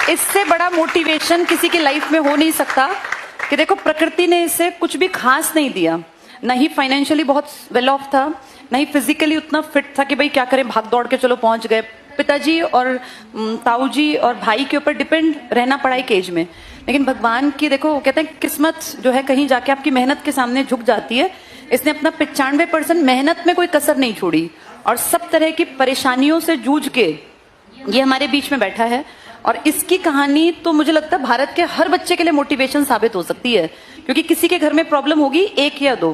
इससे बड़ा मोटिवेशन किसी की लाइफ में हो नहीं सकता कि देखो प्रकृति ने इसे कुछ भी खास नहीं दिया, ना ही फाइनेंशियली बहुत वेल ऑफ था, ना ही फिजिकली उतना फिट था कि भाई क्या करें, भाग दौड़ के चलो पहुंच गए। पिताजी और ताऊ जी और भाई के ऊपर डिपेंड रहना पड़ा एक एज में, लेकिन भगवान की देखो वो कहते हैं किस्मत जो है कहीं जाके आपकी मेहनत के सामने झुक जाती है। इसने अपना 95% मेहनत में कोई कसर नहीं छोड़ी और सब तरह की परेशानियों से जूझ के ये हमारे बीच में बैठा है। और इसकी कहानी तो मुझे लगता है भारत के हर बच्चे के लिए मोटिवेशन साबित हो सकती है, क्योंकि किसी के घर में प्रॉब्लम होगी एक या दो,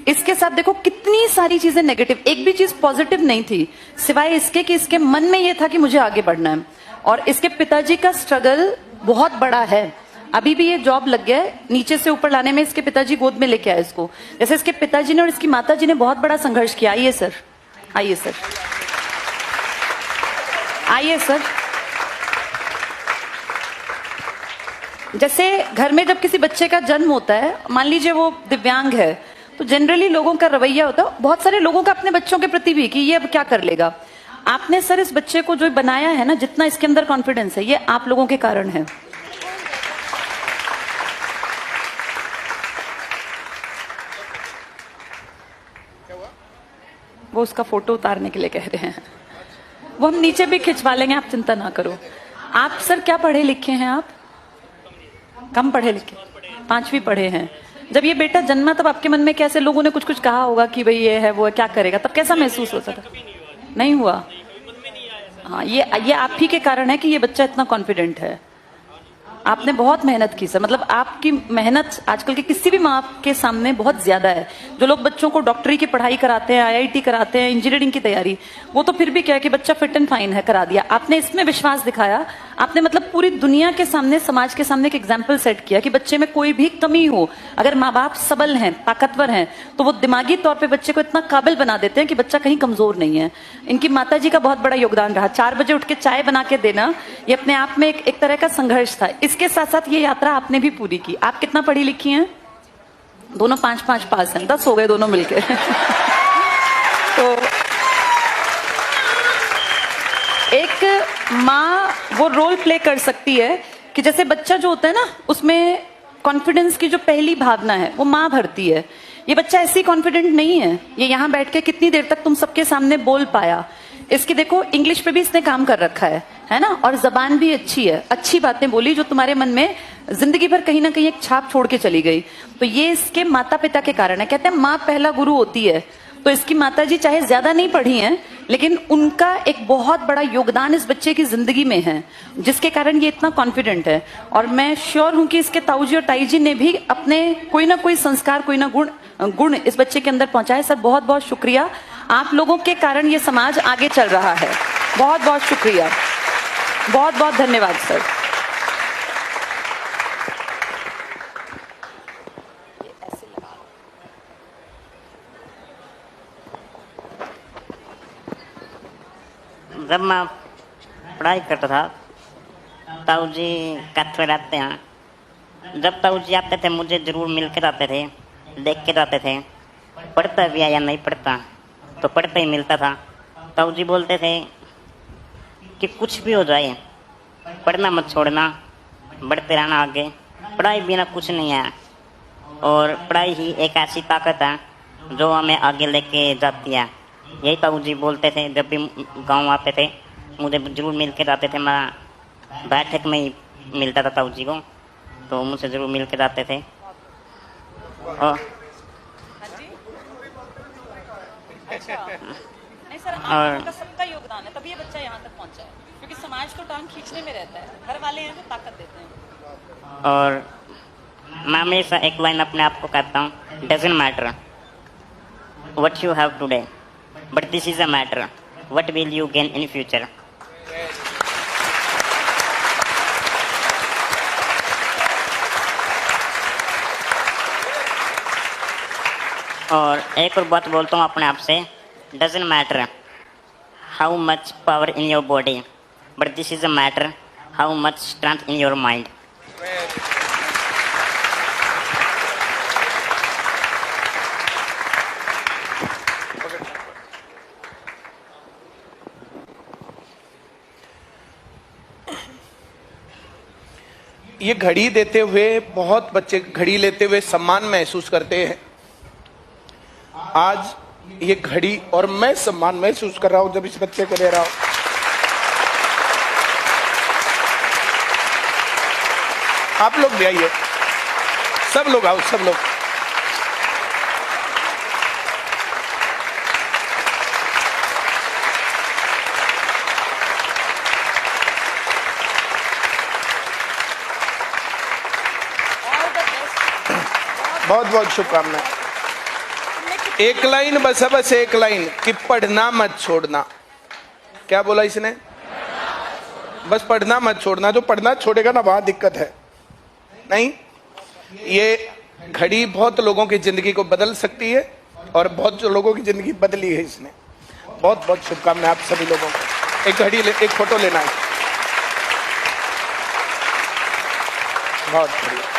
इसके साथ देखो कितनी सारी चीजें नेगेटिव, एक भी चीज पॉजिटिव नहीं थी सिवाय इसके कि इसके मन में ये था कि मुझे आगे बढ़ना है। और इसके पिताजी का स्ट्रगल बहुत बड़ा है, अभी भी ये जॉब लग गया है, नीचे से ऊपर लाने में इसके पिताजी गोद में लेके आए इसको। जैसे इसके पिताजी ने और इसकी माताजी ने बहुत बड़ा संघर्ष किया। आइए सर, आइए सर, आइए सर। जैसे घर में जब किसी बच्चे का जन्म होता है, मान लीजिए वो दिव्यांग है, तो जनरली लोगों का रवैया होता है, बहुत सारे लोगों का अपने बच्चों के प्रति भी, कि ये अब क्या कर लेगा। आपने सर इस बच्चे को जो बनाया है ना, जितना इसके अंदर कॉन्फिडेंस है, ये आप लोगों के कारण है। वो उसका फोटो उतारने के लिए कह रहे हैं, वो हम नीचे भी खिंचवा लेंगे, आप चिंता ना करो। आप सर क्या पढ़े लिखे हैं? आप कम पढ़े लिखे, 5वीं पढ़े हैं। जब ये बेटा जन्मा तब आपके मन में कैसे, लोगों ने कुछ कुछ कहा होगा कि भाई ये है वो है, क्या करेगा, तब कैसा महसूस होता था? नहीं हुआ। हाँ, ये आप ही के कारण है कि ये बच्चा इतना कॉन्फिडेंट है। आपने बहुत मेहनत की सर, मतलब आपकी मेहनत आजकल के किसी भी माँ के सामने बहुत ज्यादा है। जो लोग बच्चों को डॉक्टरी की पढ़ाई कराते हैं, IIT कराते हैं, इंजीनियरिंग की तैयारी, वो तो फिर भी क्या है कि बच्चा फिट एंड फाइन है, करा दिया। आपने इसमें विश्वास दिखाया, आपने मतलब पूरी दुनिया के सामने, समाज के सामने एक एग्जाम्पल सेट किया कि बच्चे में कोई भी कमी हो, अगर माँ बाप सबल हैं, ताकतवर हैं, तो वो दिमागी तौर पर बच्चे को इतना काबिल बना देते हैं कि बच्चा कहीं कमजोर नहीं है। इनकी माता जी का बहुत बड़ा योगदान रहा। 4 बजे उठ के चाय बना के देना, ये अपने आप में एक तरह का संघर्ष था। इसके साथ साथ ये यात्रा आपने भी पूरी की। आप कितना पढ़ी लिखी हैं? दोनों 5-5 पास हैं, 10 हो गए दोनों मिलके। तो एक माँ वो रोल प्ले कर सकती है कि जैसे बच्चा जो होता है ना, उसमें कॉन्फिडेंस की जो पहली भावना है वो माँ भरती है। ये बच्चा ऐसी कॉन्फिडेंट नहीं है, ये यहाँ बैठ के कितनी देर तक तुम सबके सामने बोल पाया। इसकी देखो इंग्लिश पे भी इसने काम कर रखा है ना, और जबान भी अच्छी है, अच्छी बातें बोली जो तुम्हारे मन में जिंदगी भर कहीं ना कहीं एक छाप छोड़ के चली गई। तो ये इसके माता पिता के कारण है। कहते हैं माँ पहला गुरु होती है, तो इसकी माताजी चाहे ज्यादा नहीं पढ़ी हैं, लेकिन उनका एक बहुत बड़ा योगदान इस बच्चे की जिंदगी में है, जिसके कारण ये इतना कॉन्फिडेंट है। और मैं श्योर हूं कि इसके ताऊजी और ताई जी ने भी अपने कोई ना कोई संस्कार, कोई ना गुण इस बच्चे के अंदर पहुंचाए। सर बहुत बहुत शुक्रिया, आप लोगों के कारण ये समाज आगे चल रहा है। बहुत बहुत शुक्रिया, बहुत बहुत धन्यवाद सर। जब मैं पढ़ाई करता था, ताऊ जी कथवे रहते हैं, जब ताऊ जी आते थे मुझे जरूर मिल कर आते थे, देख के जाते थे पढ़ता भी है या नहीं पढ़ता, तो पढ़ता ही मिलता था। ताऊ जी बोलते थे कि कुछ भी हो जाए पढ़ना मत छोड़ना, बढ़ते रहना आगे, पढ़ाई बिना कुछ नहीं है, और पढ़ाई ही एक ऐसी ताकत है जो हमें आगे लेके जाती है। यही ताऊ जी बोलते थे। जब भी गांव आते थे मुझे जरूर मिल के जाते थे, मैं बैठक में ही मिलता था ताऊ जी को, तो मुझसे जरूर मिल के जाते थे। और नहीं सर, आप लोगों का सबका योगदान है, तभी ये बच्चा यहाँ तक पहुँचा है, क्योंकि समाज को टांग खींचने में रहता है, घर वाले हैं तो ताकत देते हैं। और मैं हमेशा एक लाइन अपने आप को कहता हूँ, doesn't matter what you have today, but this is a matter what will you gain in future. और एक और बात बोलता हूँ अपने आप से, doesn't matter how much power in your body, but this is a matter how much strength in your mind. ये घड़ी देते हुए बहुत बच्चे घड़ी लेते हुए सम्मान महसूस करते हैं। आज ये घड़ी और मैं सम्मान महसूस कर रहा हूं जब इस बच्चे को दे रहा हूं। आप लोग भी आइए, सब लोग आओ, सब लोग। बहुत बहुत शुभकामनाएं। एक लाइन बस है, बस एक लाइन कि पढ़ना मत छोड़ना। क्या बोला इसने? बस पढ़ना मत छोड़ना। जो पढ़ना छोड़ेगा ना वहां दिक्कत है। नहीं, ये घड़ी बहुत लोगों की जिंदगी को बदल सकती है और बहुत लोगों की जिंदगी बदली है इसने। बहुत बहुत शुभकामनाएं आप सभी लोगों को। एक घड़ी एक फोटो लेना है। बहुत बढ़िया।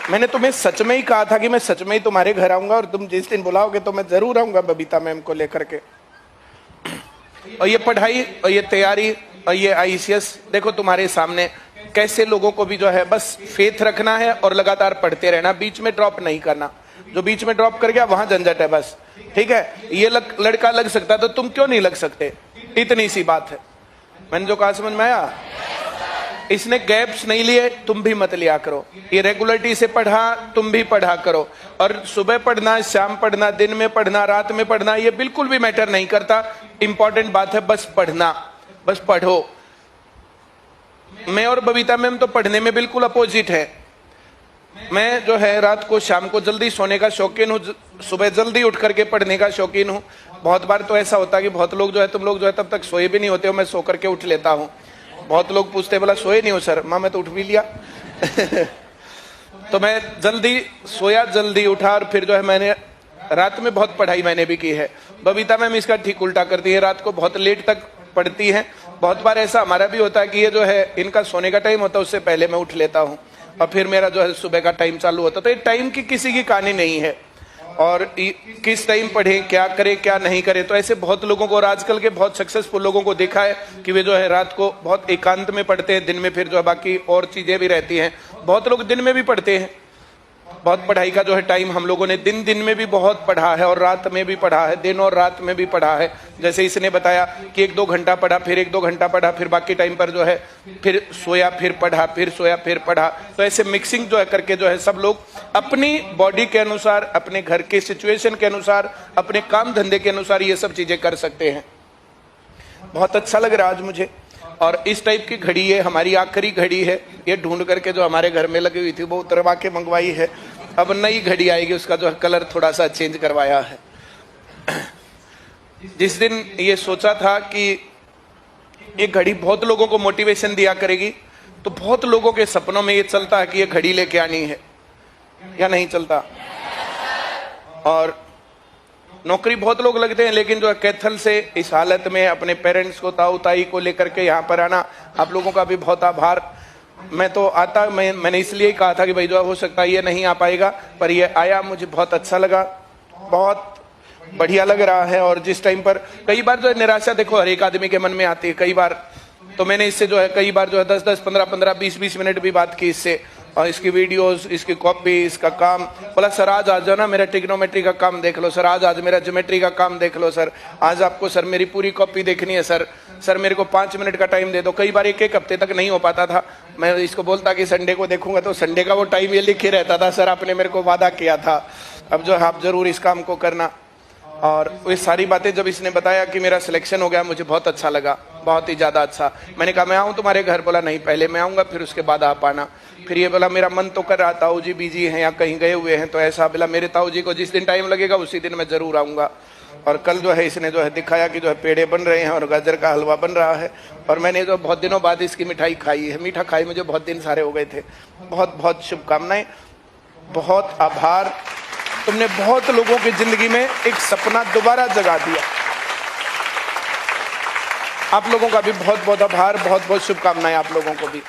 मैंने तुम्हें सच में ही कहा था कि मैं सच में ही तुम्हारे घर आऊंगा और तुम जिस दिन बुलाओगे तो मैं जरूर आऊंगा बबीता मैम को लेकर के। और ये पढ़ाई और ये तैयारी और ये ICS देखो तुम्हारे सामने कैसे लोगों को भी जो है बस फेथ रखना है और लगातार पढ़ते रहना, बीच में ड्रॉप नहीं करना। जो बीच में ड्रॉप कर गया वहां झंझट है बस। ठीक है, ये लड़का लग सकता तो तुम क्यों नहीं लग सकते? इतनी सी बात है। मैंने जो कहा समझ में आया? इसने गैप्स नहीं लिए, तुम भी मत लिया करो। ये रेगुलरिटी से पढ़ा, तुम भी पढ़ा करो। और सुबह पढ़ना, शाम पढ़ना, दिन में पढ़ना, रात में पढ़ना, ये बिल्कुल भी मैटर नहीं करता। इंपॉर्टेंट बात है बस पढ़ना, बस पढ़ो। मैं और बबीता मैम तो पढ़ने में बिल्कुल अपोजिट है। मैं जो है रात को शाम को जल्दी सोने का शौकीन हूँ, सुबह जल्दी उठ करके पढ़ने का शौकीन हूँ। बहुत बार तो ऐसा होता है कि बहुत लोग जो है, तुम लोग जो है तब तक सोए भी नहीं होते हो, मैं सो करके उठ लेता हूँ। बहुत लोग पूछते बोला सोए नहीं हो सर? माँ मैं तो उठ भी लिया। तो मैं जल्दी सोया, जल्दी उठा और फिर जो है मैंने रात में बहुत पढ़ाई मैंने भी की है। बबीता मैम इसका ठीक उल्टा करती है, रात को बहुत लेट तक पढ़ती है। बहुत बार ऐसा हमारा भी होता है कि ये जो है इनका सोने का टाइम होता है उससे पहले मैं उठ लेता हूँ और फिर मेरा जो है सुबह का टाइम चालू होता है। तो ये टाइम की किसी की कहानी नहीं है और किस टाइम पढ़े, क्या करे क्या नहीं करे। तो ऐसे बहुत लोगों को और आजकल के बहुत सक्सेसफुल लोगों को देखा है कि वे जो है रात को बहुत एकांत में पढ़ते हैं, दिन में फिर जो है बाकी और चीजें भी रहती हैं। बहुत लोग दिन में भी पढ़ते हैं। बहुत पढ़ाई का जो है टाइम हम लोगों ने दिन में भी बहुत पढ़ा है और रात में भी पढ़ा है, दिन और रात में भी पढ़ा है। जैसे इसने बताया कि 1-2 घंटा पढ़ा, फिर 1-2 घंटा पढ़ा, फिर बाकी टाइम पर जो है फिर सोया, फिर पढ़ा, फिर सोया, फिर पढ़ा। तो ऐसे मिक्सिंग जो है करके जो है सब लोग अपनी बॉडी के अनुसार, अपने घर के सिचुएशन के अनुसार, अपने काम धंधे के अनुसार ये सब चीजें कर सकते हैं। बहुत अच्छा लग रहा है आज मुझे। और इस टाइप की घड़ी ये हमारी आखिरी घड़ी है। ये ढूंढ करके जो हमारे घर में लगी हुई थी वो उतरवा के मंगवाई है। अब नई घड़ी आएगी, उसका जो कलर थोड़ा सा चेंज करवाया है। जिस दिन ये सोचा था कि ये घड़ी बहुत लोगों को मोटिवेशन दिया करेगी, तो बहुत लोगों के सपनों में ये चलता है कि ये घड़ी लेके आनी है, या नहीं चलता? और नौकरी बहुत लोग लगते हैं, लेकिन जो है कैथल से इस हालत में अपने पेरेंट्स को, ताऊ ताई को लेकर के यहाँ पर आना, आप लोगों का भी बहुत आभार। मैं तो आता, मैंने इसलिए कहा था कि भाई जो हो सकता है ये नहीं आ पाएगा, पर ये आया, मुझे बहुत अच्छा लगा, बहुत बढ़िया लग रहा है। और जिस टाइम पर कई बार जो है निराशा देखो हर एक आदमी के मन में आती है। कई बार तो मैंने इससे जो है कई बार जो है 10-10, 15-15, 20-20 मिनट भी बात की इससे, और इसकी वीडियोस, इसकी कॉपी, इसका काम। बोला सर आज आ जाओ ना, मेरा ट्रिग्नोमेट्री का काम देख लो सर, आज मेरा ज्योमेट्री का काम देख लो सर, आज आपको सर मेरी पूरी कॉपी देखनी है सर, सर मेरे को 5 मिनट का टाइम दे दो। कई बार 1-1 हफ्ते तक नहीं हो पाता था। मैं इसको बोलता कि संडे को देखूंगा, तो संडे का वो टाइम ये लिखे रहता था, सर आपने मेरे को वादा किया था, अब जो है आप जरूर इस काम को करना। और ये सारी बातें जब इसने बताया कि मेरा सिलेक्शन हो गया, मुझे बहुत अच्छा लगा, बहुत ही ज्यादा अच्छा। मैंने कहा मैं आऊँ तुम्हारे घर? बोला नहीं, पहले मैं आऊंगा फिर उसके बाद आप आना। फिर ये बोला मेरा मन तो कर रहा, ताऊ जी बिजी हैं या कहीं गए हुए हैं, तो ऐसा बोला मेरे ताऊ जी को जिस दिन टाइम लगेगा उसी दिन मैं जरूर आऊंगा। और कल जो है इसने जो है दिखाया कि जो है पेड़े बन रहे हैं और गाजर का हलवा बन रहा है। और मैंने जो बहुत दिनों बाद इसकी मिठाई खाई है, मीठा खाई मुझे बहुत दिन सारे हो गए थे। बहुत बहुत शुभकामनाएं, बहुत आभार। तुमने बहुत लोगों की जिंदगी में एक सपना दोबारा जगा दिया। आप लोगों का भी बहुत बहुत आभार, बहुत बहुत शुभकामनाएं आप लोगों को भी।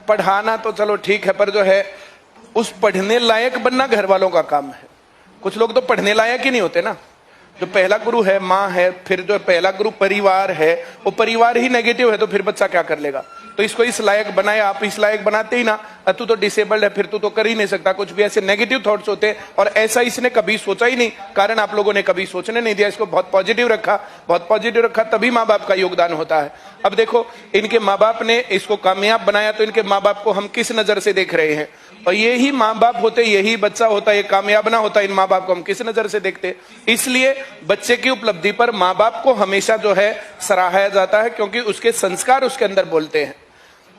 पढ़ाना तो चलो ठीक है, पर जो है उस पढ़ने लायक बनना घर वालों का काम है। कुछ लोग तो पढ़ने लायक ही नहीं होते ना, जो पहला गुरु है माँ है, फिर जो पहला गुरु परिवार है, वो परिवार ही नेगेटिव है तो फिर बच्चा क्या कर लेगा। तो इसको इस लायक बनाया, आप इस लायक बनाते ही ना, तू तो डिसेबल्ड है, फिर तू तो कर ही नहीं सकता कुछ भी, ऐसे नेगेटिव थॉट्स होते हैं। और ऐसा इसने कभी सोचा ही नहीं, कारण आप लोगों ने कभी सोचने नहीं दिया, इसको बहुत पॉजिटिव रखा, तभी माँ बाप का योगदान होता है। अब देखो, इनके माँ बाप ने इसको कामयाब बनाया, तो इनके माँ बाप को हम किस नजर से देख रहे हैं। और यही माँ बाप होते, यही बच्चा होता, ये कामयाब ना होता, इन माँ बाप को हम किस नजर से देखते। इसलिए बच्चे की उपलब्धि पर माँ बाप को हमेशा जो है सराहाया जाता है, क्योंकि उसके संस्कार उसके अंदर बोलते हैं।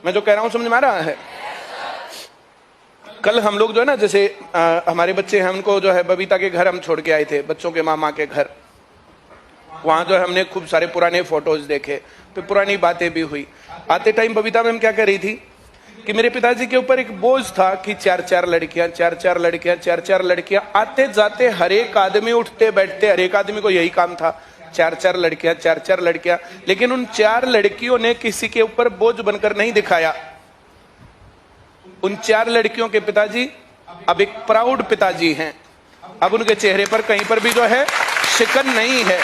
मैं जो कह रहा हूं समझ में आ रहा है। कल हम लोग जो है ना, जैसे हमारे बच्चे हैं, उनको जो है बबीता के घर हम छोड़ के आए थे, बच्चों के मामा के घर। वहां जो है हमने खूब सारे पुराने फोटोज देखे, फिर पुरानी बातें भी हुई। आते टाइम बबीता मैम क्या कह रही थी कि मेरे पिताजी के ऊपर एक बोझ था कि चार चार लड़कियां, आते जाते हर एक आदमी उठते बैठते, हर एक आदमी को यही काम था, चार चार लड़कियां। लेकिन उन 4 लड़कियों ने किसी के ऊपर बोझ बनकर नहीं दिखाया। उन 4 लड़कियों के पिताजी अब एक प्राउड पिताजी हैं। अब उनके चेहरे पर कहीं पर भी जो है शिकन नहीं है।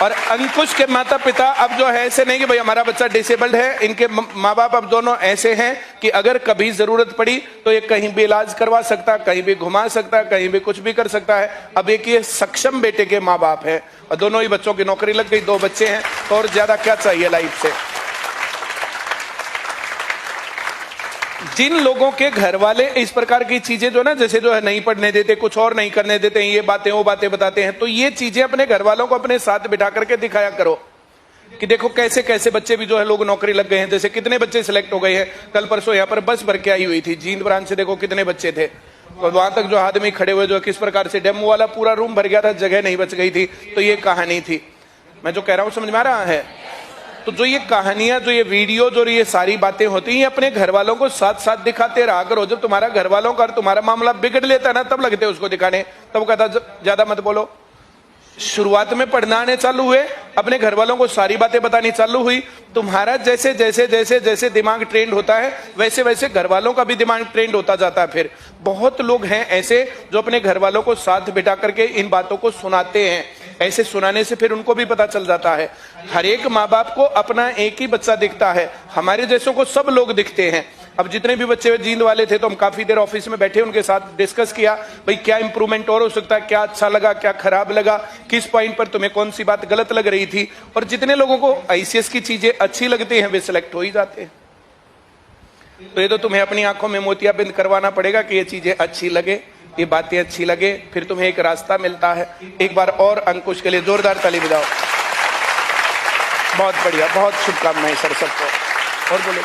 और अंकुश के माता पिता अब जो है ऐसे नहीं कि भाई हमारा बच्चा डिसेबल्ड है, इनके माँ बाप अब दोनों ऐसे हैं कि अगर कभी जरूरत पड़ी तो ये कहीं भी इलाज करवा सकता, कहीं भी घुमा सकता, कहीं भी कुछ भी कर सकता है। अब एक ये सक्षम बेटे के माँ बाप है, और दोनों ही बच्चों की नौकरी लग गई, 2 बच्चे हैं, तो और ज्यादा क्या चाहिए लाइफ से। जिन लोगों के घर वाले इस प्रकार की चीजें जो ना, जैसे जो है नहीं पढ़ने देते, कुछ और नहीं करने देते हैं, ये बातें वो बातें बताते हैं, तो ये चीजें अपने घर वालों को अपने साथ बिठा करके दिखाया करो कि देखो कैसे कैसे बच्चे भी जो है लोग नौकरी लग गए हैं। जैसे कितने बच्चे सिलेक्ट हो गए हैं। कल परसों यहाँ पर बस भर के आई हुई थी, जींद ब्रांच से, देखो कितने बच्चे थे। और वहां तक जो आदमी खड़े हुए, जो किस प्रकार से डेमो वाला पूरा रूम भर गया था, जगह नहीं बच गई थी। तो ये कहानी थी। मैं जो कह रहा हूं समझ में आ रहा है। तो जो ये कहानियां, जो ये वीडियो, जो ये सारी बातें होती हैं, अपने घर वालों को साथ साथ दिखाते रहा करो। जब तुम्हारा घर वालों का तुम्हारा मामला बिगड़ लेता है ना, तब लगते उसको दिखाने, तब कहता ज्यादा मत बोलो। शुरुआत में पढ़ना आने चालू हुए, अपने घर वालों को सारी बातें बतानी चालू हुई, तुम्हारा जैसे जैसे जैसे जैसे दिमाग ट्रेंड होता है, वैसे वैसे घर वालों का भी दिमाग ट्रेंड होता जाता है। फिर बहुत लोग हैं ऐसे जो अपने घर वालों को साथ बिठा करके इन बातों को सुनाते हैं। ऐसे सुनाने से फिर उनको भी पता चल जाता है। हर एक माँ बाप को अपना एक ही बच्चा दिखता है, हमारे जैसों को सब लोग दिखते हैं। अब जितने भी बच्चे जींद वाले थे, तो हम काफी देर ऑफिस में बैठे, उनके साथ डिस्कस किया, भाई क्या इंप्रूवमेंट और हो सकता है, क्या अच्छा लगा, क्या खराब लगा, किस पॉइंट पर तुम्हें कौन सी बात गलत लग रही थी। और जितने लोगों को आईसीएस की चीजें अच्छी लगती हैं, वे सिलेक्ट हो ही जाते हैं। तो ये तो तुम्हें अपनी आंखों में मोतियाबिंद करवाना पड़ेगा कि ये चीजें अच्छी लगे, ये बातें अच्छी लगे, फिर तुम्हें एक रास्ता मिलता है। एक बार और अंकुश के लिए जोरदार ताली बजाओ। बहुत बढ़िया, बहुत शुभकामनाएं सर सबको। और बोले